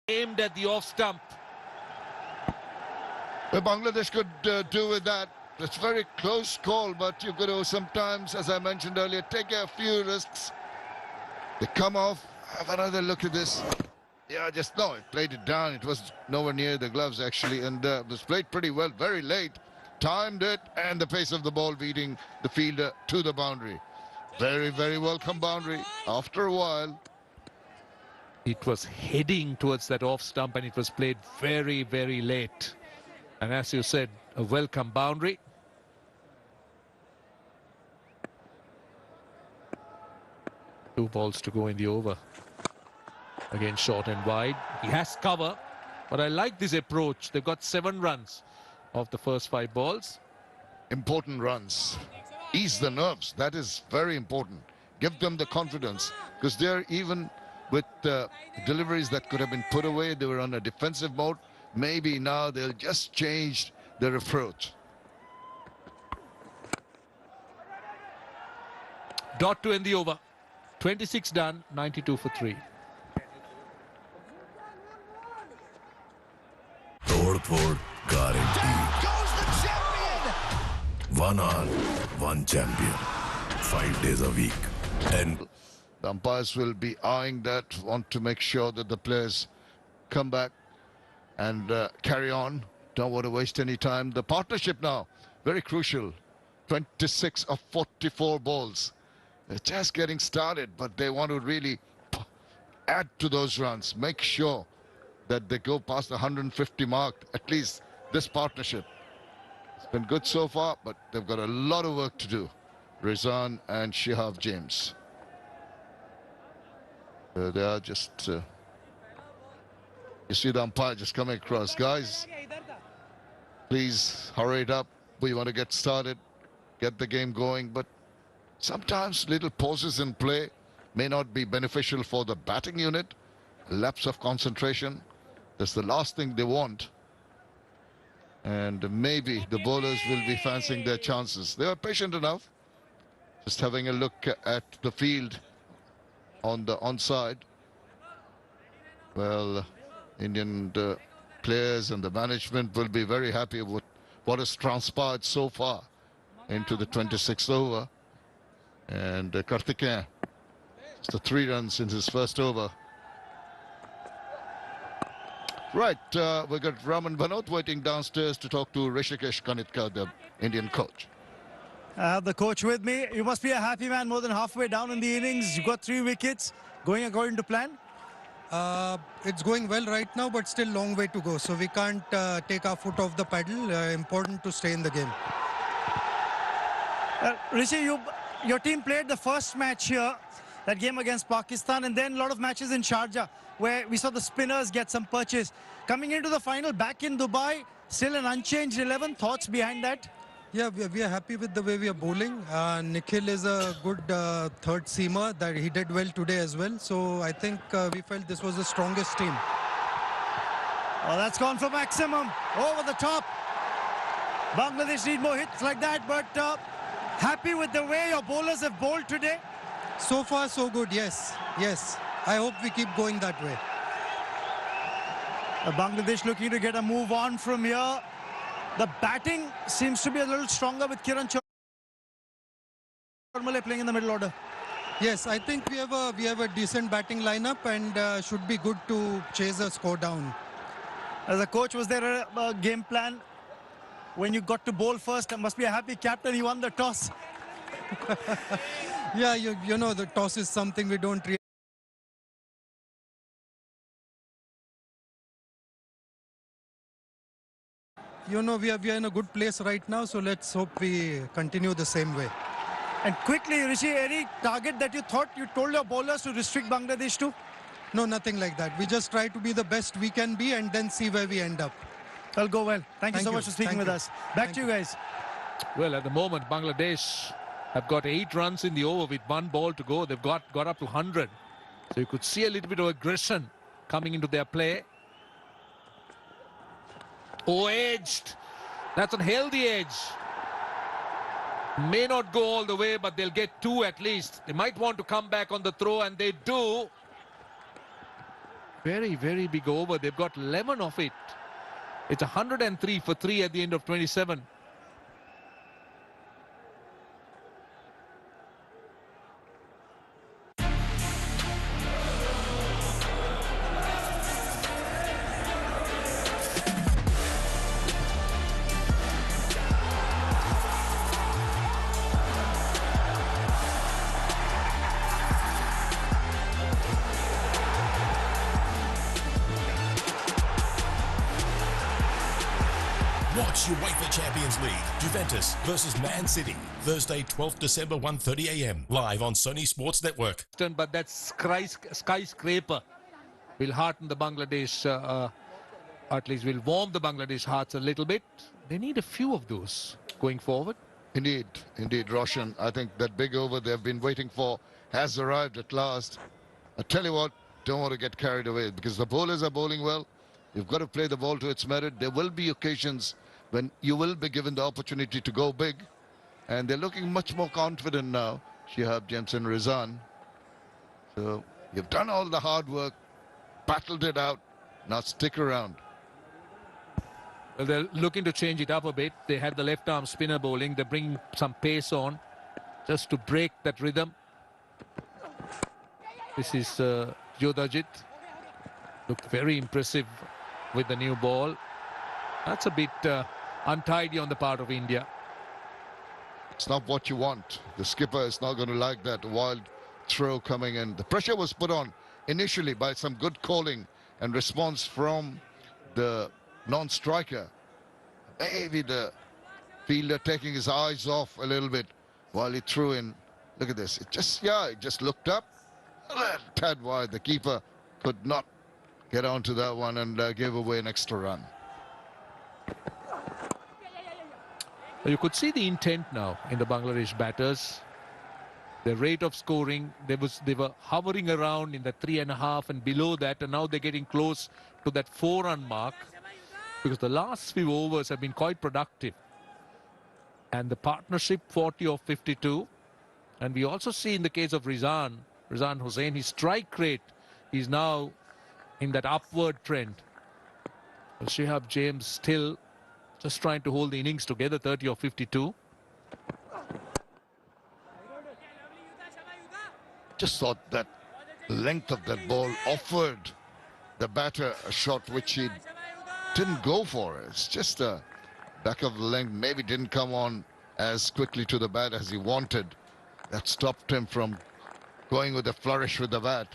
aimed at the off stump. Well, Bangladesh could do with that. It's a very close call, but you've got to sometimes, as I mentioned earlier, take a few risks. They come off, have another look at this. Yeah, just no, it played it down. It was nowhere near the gloves, actually, and it was played pretty well, very late. Timed it, and the pace of the ball beating the fielder to the boundary. Very, very welcome boundary. After a while, It was heading towards that off stump, and it was played very, very late. And as you said, a welcome boundary. Two balls to go in the over. Again, short and wide. He has cover, but I like this approach. They've got 7 runs of the first 5 balls. important runs. Ease the nerves. That is very important. Give them the confidence, because they're even with deliveries that could have been put away. They were on a defensive mode. Maybe now they'll just change their approach. Dot to end the over. 26 done, 92 for 3. Tod guaranteed. Goes the champion! 1 hour, 1 champion. 5 days a week. And The umpires will be eyeing that, want to make sure that the players come back and carry on. Don't want to waste any time. The partnership now, very crucial. 26 of 44 balls. They're just getting started, but they want to really add to those runs. Make sure that they go past the 150 mark, at least this partnership. It's been good so far, but they've got a lot of work to do. Rizwan and Shihab James. They are just... you see the umpire just coming across. Guys, please hurry it up. We want to get started, get the game going, but sometimes little pauses in play may not be beneficial for the batting unit. A lapse of concentration, that's the last thing they want. And maybe the bowlers will be fancying their chances. They are patient enough. Just having a look at the field on the onside. Well, Indian players and the management will be very happy with what has transpired so far into the 26th over. And Karthikeyan, just the 3 runs in his first over. Right, we've got Raman Bhanot waiting downstairs to talk to Rishikesh Kanitka, the Indian coach. I have the coach with me. You must be a happy man, more than halfway down in the innings. You got 3 wickets, going according to plan. It's going well right now, but still long way to go. So we can't take our foot off the pedal. Important to stay in the game. Rishi, your team played the first match here, that game against Pakistan, and then a lot of matches in Sharjah, where we saw the spinners get some purchase. Coming into the final back in Dubai, still an unchanged 11. Thoughts behind that? Yeah, we are happy with the way we are bowling. Nikhil is a good third seamer. That he did well today as well. So I think we felt this was the strongest team. Oh, that's gone for maximum. Over the top. Bangladesh need more hits like that, but happy with the way your bowlers have bowled today? So far, so good. Yes, yes. I hope we keep going that way. Bangladesh looking to get a move on from here. The batting seems to be a little stronger with Kiran Chormale playing in the middle order. Yes, I think we have a decent batting lineup and should be good to chase a score down. As a coach, was there a game plan when you got to bowl first? There must be a happy captain. He won the toss. Yeah, you know, the toss is something we don't really. You know, we are in a good place right now, so let's hope we continue the same way. And quickly, Rishi, any target that you thought you told your bowlers to restrict Bangladesh to? No, nothing like that. We just try to be the best we can be and then see where we end up. That'll go well. Thank you so much for speaking with us. Back to you guys. Well, at the moment, Bangladesh have got 8 runs in the over with 1 ball to go. They've got up to 100. So you could see a little bit of aggression coming into their play. Oh, edged. That's on healthy edge. May not go all the way, but they'll get 2 at least. They might want to come back on the throw, and they do. Very, very big over. They've got 11 of it. It's 103 for 3 at the end of 27. Watch UEFA Champions League, Juventus versus Man City, Thursday, 12th December, 1:30 a.m. live on Sony Sports Network. But that skyscraper will hearten the Bangladesh, at least will warm the Bangladesh hearts a little bit. They need a few of those going forward. Indeed, indeed, Roshan. I think that big over they've been waiting for has arrived at last. I tell you what, don't want to get carried away because the bowlers are bowling well. You've got to play the ball to its merit. There will be occasions when you will be given the opportunity to go big. And they're looking much more confident now, Shihab, Jensen, Rizan. So you've done all the hard work, battled it out. Now stick around. Well, they're looking to change it up a bit. They had the left arm spinner bowling. They're bringing some pace on just to break that rhythm. This is Yodajit. Looked very impressive with the new ball. That's a bit untidy on the part of India. It's not what you want. The skipper is not going to like that wild throw coming in. The pressure was put on initially by some good calling and response from the non-striker. Maybe the fielder taking his eyes off a little bit while he threw in. Look at this. It just looked up. A tad wide. The keeper could not get onto that one and gave away an extra run. You could see the intent now in the Bangladesh batters. The rate of scoring, they were hovering around in the 3.5 and below that, and now they're getting close to that 4-run mark because the last few overs have been quite productive. And the partnership 40 of 52. And we also see in the case of Rizan Hussain, his strike rate is now in that upward trend. Shihab James still just trying to hold the innings together, 30 of 52. Just thought that length of that ball offered the batter a shot which he didn't go for. It's just a back of the length, maybe didn't come on as quickly to the bat as he wanted. That stopped him from going with a flourish with the bat.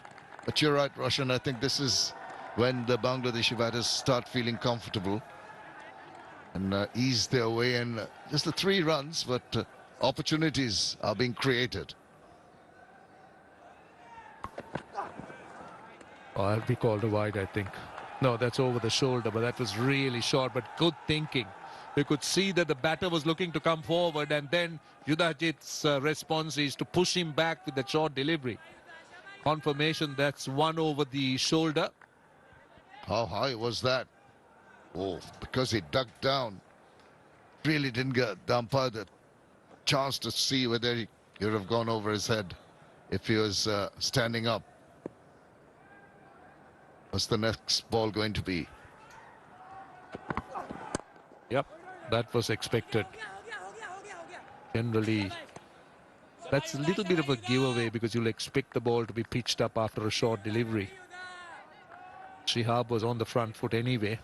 But you're right, Roshan, I think this is when the Bangladeshi batters start feeling comfortable and ease their way in. Just the 3 runs, but opportunities are being created. Oh, I'll be called a wide, I think. No, that's over the shoulder, but that was really short, but good thinking. You could see that the batter was looking to come forward, and then Yudajit's response is to push him back with the short delivery. Confirmation that's one over the shoulder. How high was that? Oh, because he ducked down. Really didn't get the umpire the chance to see whether he would have gone over his head if he was standing up. What's the next ball going to be? Yep, that was expected. Generally, that's a little bit of a giveaway because you'll expect the ball to be pitched up after a short delivery. Shihab was on the front foot anyway.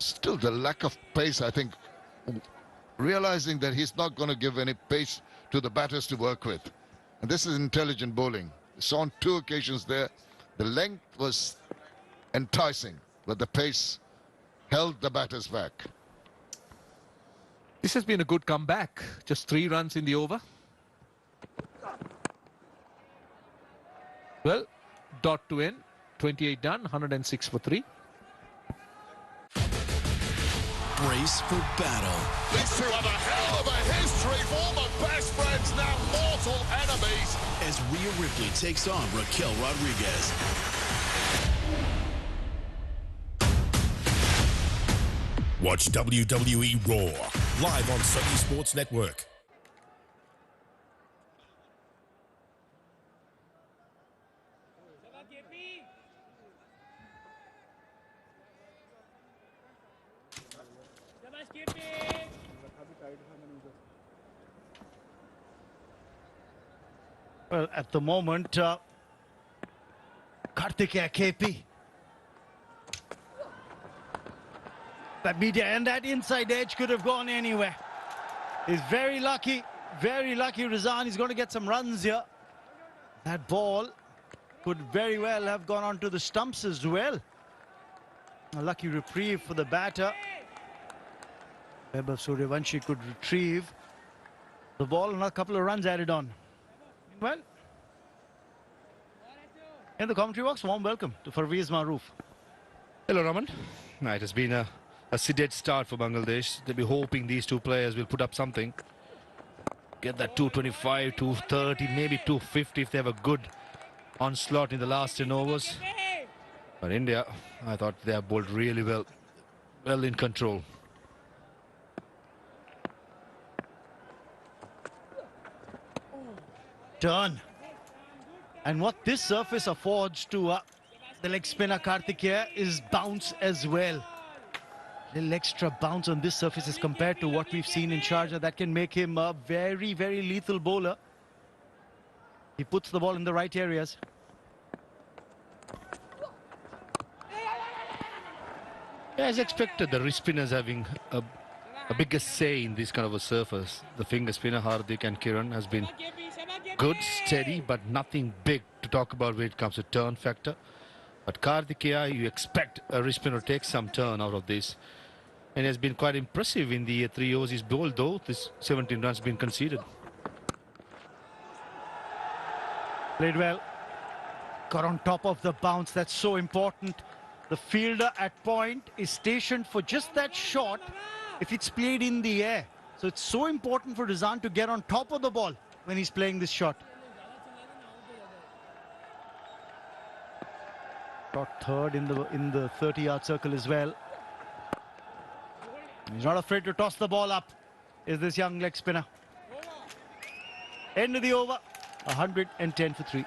Still the lack of pace, I think, realizing that he's not going to give any pace to the batters to work with. And this is intelligent bowling. Saw on 2 occasions there, the length was enticing, but the pace held the batters back. This has been a good comeback. Just 3 runs in the over. Well, dot to end. 28 done, 106 for 3. Brace for battle. These two have a hell of a history, former best friends, now mortal enemies. As Rhea Ripley takes on Raquel Rodriguez. Watch WWE Raw, live on Sony Sports Network. Well, at the moment, Karthikeya KP. That media and that inside edge could have gone anywhere. He's very lucky, Rizan. He's going to get some runs here. That ball could very well have gone onto the stumps as well. A lucky reprieve for the batter. Vaibhav Suryavanshi could retrieve the ball and a couple of runs added on. Well, in the commentary box, warm welcome to Parvez Maroof. Hello, Raman. It has been a sedate start for Bangladesh. They'll be hoping these two players will put up something. Get that 225, 230, maybe 250 if they have a good onslaught in the last 10 overs. But India, I thought they have bowled really well. Well in control. Turn. And what this surface affords to the leg spinner Karthikeya is bounce as well. Little extra bounce on this surface as compared to what we've seen in Sharjah. That can make him a very, very lethal bowler. He puts the ball in the right areas. As expected, the wrist spinners having a bigger say in this kind of a surface. The finger spinner Hardik and Kiran has been good, steady, but nothing big to talk about when it comes to turn factor. But Karthikeya, you expect a wrist spinner to take some turn out of this. And has been quite impressive in the 3 overs he's bowled, though this 17 runs been conceded. Played well. Got on top of the bounce. That's so important. The fielder at point is stationed for just that shot if it's played in the air. So it's so important for Rizan to get on top of the ball when he's playing this shot. Got third in the 30-yard circle as well. He's not afraid to toss the ball up, is this young leg spinner. End of the over, 110 for 3.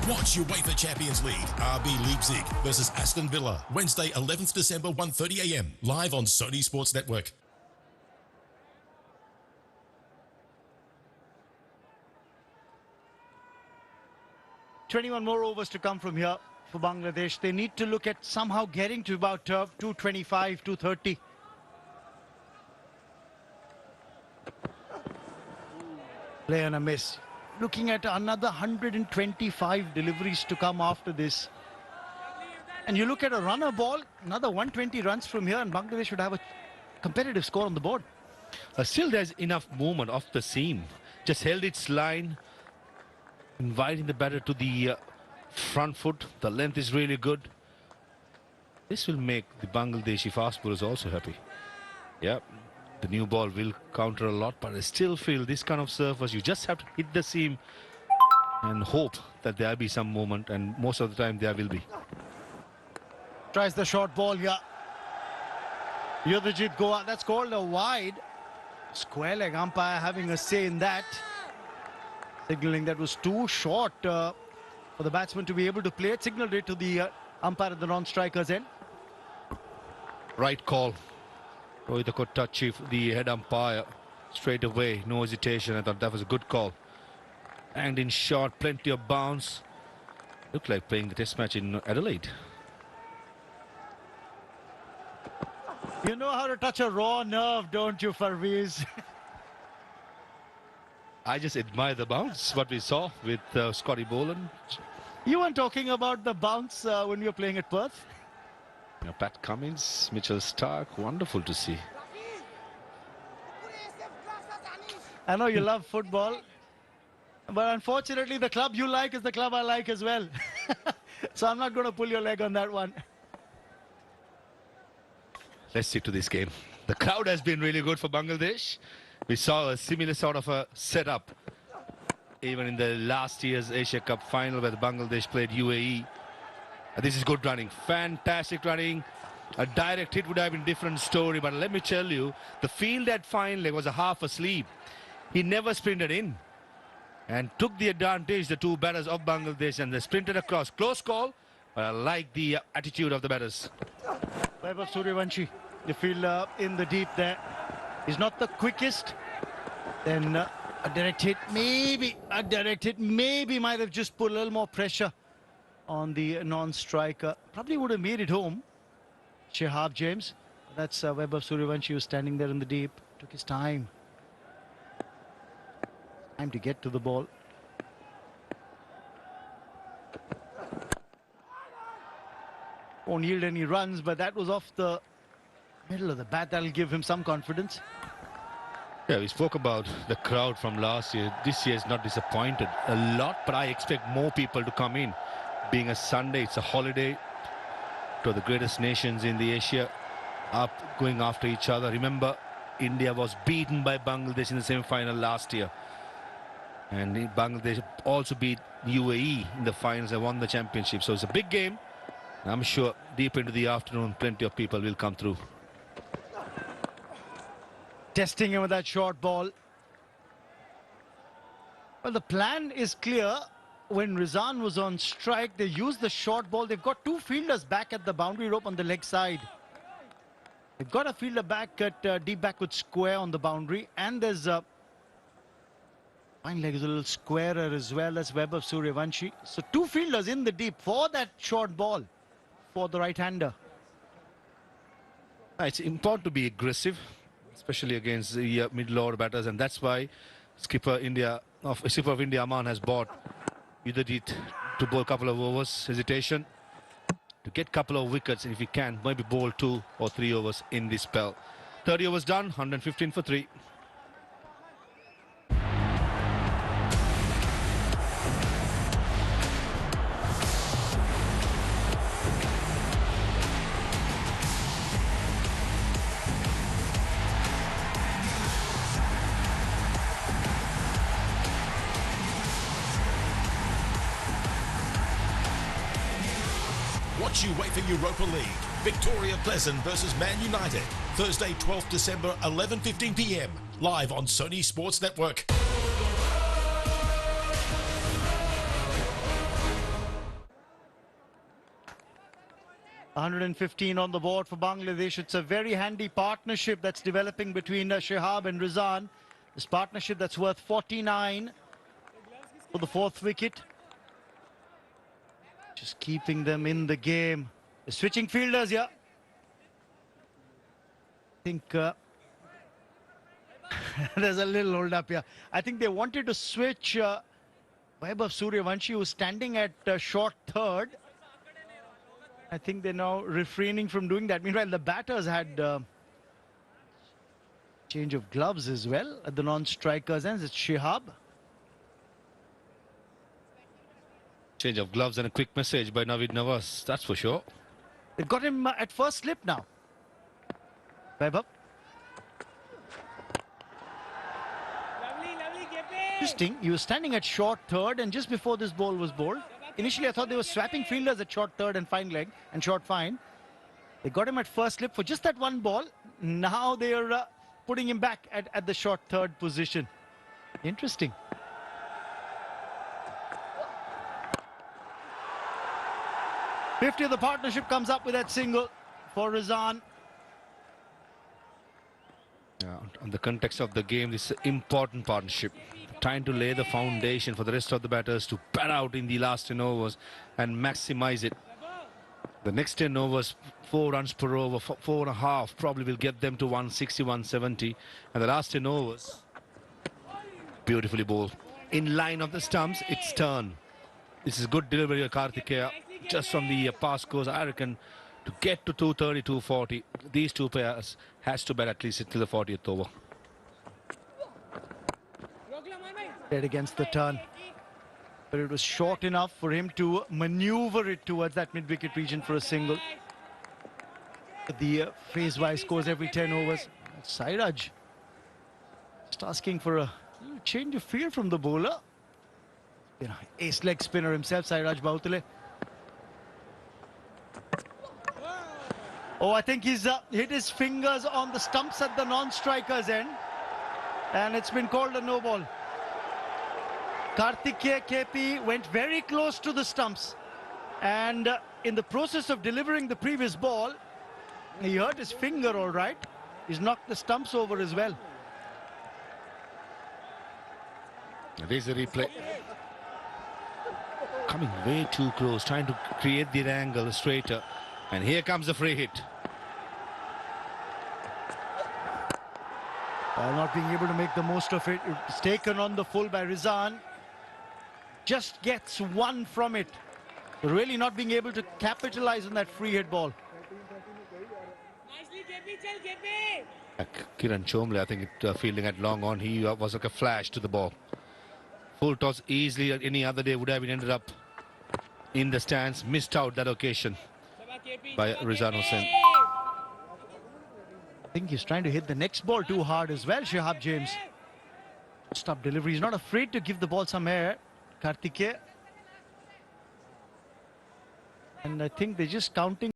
Watch UEFA Champions League, RB Leipzig versus Aston Villa, Wednesday 11th December 1:30 AM, live on Sony Sports Network. $21 more overs to come from here for Bangladesh. They need to look at somehow getting to about 225, 230. Play and a miss. Looking at another 125 deliveries to come after this. And you look at a runner ball, another 120 runs from here, and Bangladesh should have a competitive score on the board. Still, there's enough movement off the seam. Just held its line, inviting the batter to the front foot. The length is really good. This will make the Bangladeshi fast bowlers also happy. Yep. The new ball will counter a lot, but I still feel this kind of surface, you just have to hit the seam and hope that there'll be some movement, and most of the time there will be. Tries the short ball here. Yudhajit Goa, that's called a wide. Square leg umpire having a say in that. Signaling that was too short for the batsman to be able to play it. Signaled it to the umpire at the non-striker's end. Right call. Rohit Kottachi, the head umpire, straight away, no hesitation. I thought that was a good call. And in short, plenty of bounce. Looked like playing the test match in Adelaide. You know how to touch a raw nerve, don't you, Parvez? I just admire the bounce, what we saw with Scotty Boland. You weren't talking about the bounce when you were playing at Perth? You know, Pat Cummins, Mitchell Stark, wonderful to see. I know you love football, but unfortunately the club you like is the club I like as well. So I'm not going to pull your leg on that one. Let's stick to this game. The crowd has been really good for Bangladesh. We saw a similar sort of a setup even in the last year's Asia Cup final where Bangladesh played UAE. This is good running, fantastic running. A direct hit would have been a different story, but let me tell you, the field at fine leg was a half asleep. He never sprinted in and took the advantage, the two batters of Bangladesh, and they sprinted across. Close call, but I like the attitude of the batters. Vaibhav Suryavanshi, the fielder in the deep there. He's not the quickest. Then a direct hit, maybe might have just put a little more pressure on the non-striker. Probably would have made it home. Shehab James. That's Vaibhav Suryavanshi was standing there in the deep. Took his time. Time to get to the ball. Won't yield any runs, but that was off the middle of the bat. That'll give him some confidence. Yeah, we spoke about the crowd from last year. This year is not disappointed a lot, but I expect more people to come in. Being a Sunday, it's a holiday to the greatest nations in the Asia, up going after each other. Remember, India was beaten by Bangladesh in the semi-final last year. And Bangladesh also beat UAE in the finals and won the championship. So it's a big game. I'm sure deep into the afternoon, plenty of people will come through. Testing him with that short ball. Well, the plan is clear. When Rizan was on strike, they used the short ball. They've got two fielders back at the boundary rope on the leg side. They've got a fielder back at deep backward square on the boundary. And there's a fine leg is a little squarer as well. That's Vaibhav Suryavanshi. So two fielders in the deep for that short ball for the right-hander. It's important to be aggressive, especially against the middle-order batters, and that's why skipper of India Aman has bought Udadit to bowl a couple of overs, hesitation, to get a couple of wickets, and if he can, maybe bowl 2 or 3 overs in this spell. 30 overs done, 115 for 3. Watch UEFA Europa League. Victoria Pleasant versus Man United. Thursday, 12th December, 11:15 p.m. Live on Sony Sports Network. $115 on the board for Bangladesh. It's a very handy partnership that's developing between Shehab and Rizan. This partnership that's worth 49 for the 4th wicket. Just keeping them in the game. They're switching fielders here. I think there's a little hold up here. I think they wanted to switch Vaibhav Suryavanshi, who's standing at short third. I think they're now refraining from doing that. Meanwhile, the batters had change of gloves as well at the non-strikers' ends. It's Shehab. Change of gloves and a quick message by Naveed Nawaz, that's for sure. They've got him at first slip now. Vaibhav. Interesting, he was standing at short third, and just before this ball was bowled, initially I thought they were swapping fielders at short third and fine leg and short fine. They got him at first slip for just that one ball. Now they're putting him back at the short third position. Interesting. '50 of the partnership comes up with that single for Rizan. Yeah, on the context of the game, this is an important partnership. Trying to lay the foundation for the rest of the batters to bat out in the last 10 overs and maximize it. The next 10 overs, 4 runs per over, 4.5, probably will get them to 160, 170. And the last 10 overs, beautifully bowled. In line of the stumps, it's turn. This is good delivery of Karthikeya. Just from the pass course, I reckon, to get to 230, 240, these two players has to bat at least until the 40th over. Dead against the turn. But it was short enough for him to maneuver it towards that mid-wicket region for a single. The phase-wise scores every 10 overs. Sairaj just asking for a change of field from the bowler. ace leg spinner himself, Sairaj Bahutale. Oh, I think he's hit his fingers on the stumps at the non-striker's end. And it's been called a no ball. Karthikeya KP went very close to the stumps. And in the process of delivering the previous ball, he hurt his finger all right. He's knocked the stumps over as well. There's a replay. Coming way too close, trying to create the angle straighter. And here comes the free hit. Not being able to make the most of it. It's taken on the full by Rizan. Just gets one from it. Really not being able to capitalize on that free hit ball. Kiran Chomle, I think, fielding at long on. He was like a flash to the ball. Full toss easily any other day would have been ended up in the stands. Missed out that occasion by Rizan Hussain. I think he's trying to hit the next ball too hard as well, Shihab James. Stop delivery. He's not afraid to give the ball some air. Karthikeya. And I think they're just counting.